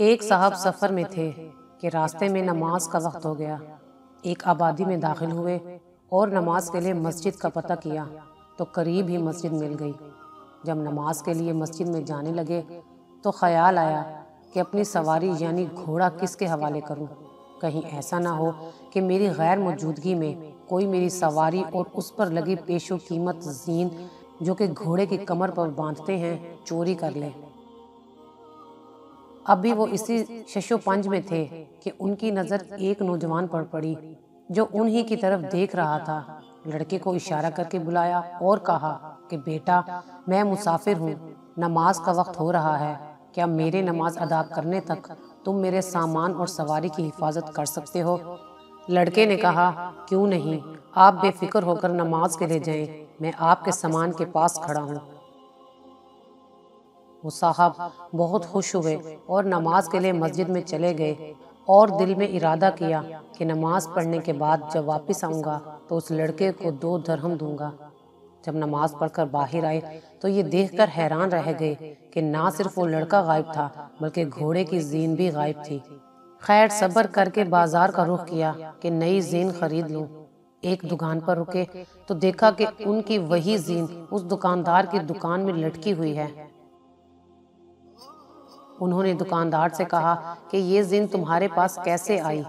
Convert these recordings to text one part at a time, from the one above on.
ایک صاحب سفر میں تھے کہ راستے میں نماز کا وقت ہو گیا۔ ایک آبادی میں داخل ہوئے اور نماز کے لیے مسجد کا پتہ کیا تو قریب ہی مسجد مل گئی۔ جب نماز کے لیے مسجد میں جانے لگے تو خیال آیا کہ اپنی سواری یعنی گھوڑا کس کے حوالے کروں، کہیں ایسا نہ ہو کہ میری غیر موجودگی میں کوئی میری سواری اور اس پر لگی پیش و قیمت زین جو کہ گھوڑے کی کمر پر باندھتے ہیں چوری کر لے۔ ابھی وہ اسی شش و پنج میں تھے کہ ان کی نظر ایک نوجوان پر پڑی جو انہی کی طرف دیکھ رہا تھا۔ لڑکے کو اشارہ کر کے بلایا اور کہا کہ بیٹا میں مسافر ہوں، نماز کا وقت ہو رہا ہے، کیا میرے نماز ادا کرنے تک تم میرے سامان اور سواری کی حفاظت کر سکتے ہو؟ لڑکے نے کہا کیوں نہیں، آپ بے فکر ہو کر نماز کے لیے جائیں، میں آپ کے سامان کے پاس کھڑا ہوں۔ وہ صاحب بہت خوش ہوئے اور نماز کے لیے مسجد میں چلے گئے اور دل میں ارادہ کیا کہ نماز پڑھنے کے بعد جب واپس آؤں گا تو اس لڑکے کو 2 درہم دوں گا۔ جب نماز پڑھ کر باہر آئے تو یہ دیکھ کر حیران رہ گئے کہ نہ صرف وہ لڑکا غائب تھا بلکہ گھوڑے کی زین بھی غائب تھی۔ خیر صبر کر کے بازار کا رخ کیا کہ نئی زین خرید لوں۔ ایک دکان پر رکے تو دیکھا کہ ان کی وہی زین اس دکاندار کی دکان میں لٹکی ہوئی ہے۔ انہوں نے دکاندار سے کہا کہ یہ زین تمہارے پاس کیسے آئی؟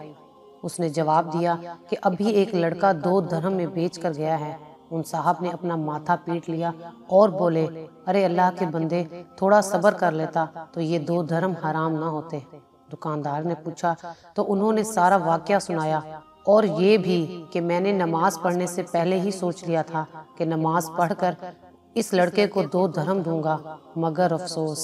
اس نے جواب دیا کہ ابھی ایک لڑکا 2 درہم میں بیچ کر گیا ہے۔ ان صاحب نے اپنا ماتھا پیٹ لیا اور بولے ارے اللہ کے بندے، تھوڑا صبر کر لیتا تو یہ 2 درہم حرام نہ ہوتے۔ دکاندار نے پوچھا تو انہوں نے سارا واقعہ سنایا اور یہ بھی کہ میں نے نماز پڑھنے سے پہلے ہی سوچ لیا تھا کہ نماز پڑھ کر اس لڑکے کو 2 درہم دوں گا، مگر افسوس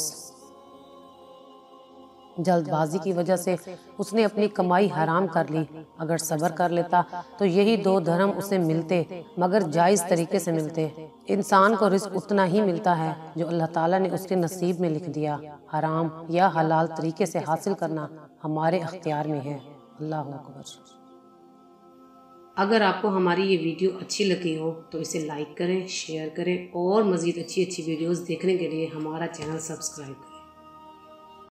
جلد بازی کی وجہ سے اس نے اپنی کمائی حرام کر لی۔ اگر صبر کر لیتا تو یہی 2 درہم اسے ملتے، مگر جائز طریقے سے ملتے۔ انسان کو رزق اتنا ہی ملتا ہے جو اللہ تعالیٰ نے اس کے نصیب میں لکھ دیا۔ حرام یا حلال طریقے سے حاصل کرنا ہمارے اختیار میں ہے۔ اللہ اکبر۔ اگر آپ کو ہماری یہ ویڈیو اچھی لگی ہو تو اسے لائک کریں، شیئر کریں اور مزید اچھی ویڈیوز دیکھنے کے لیے ہمارا چینل سبسکرائب کریں۔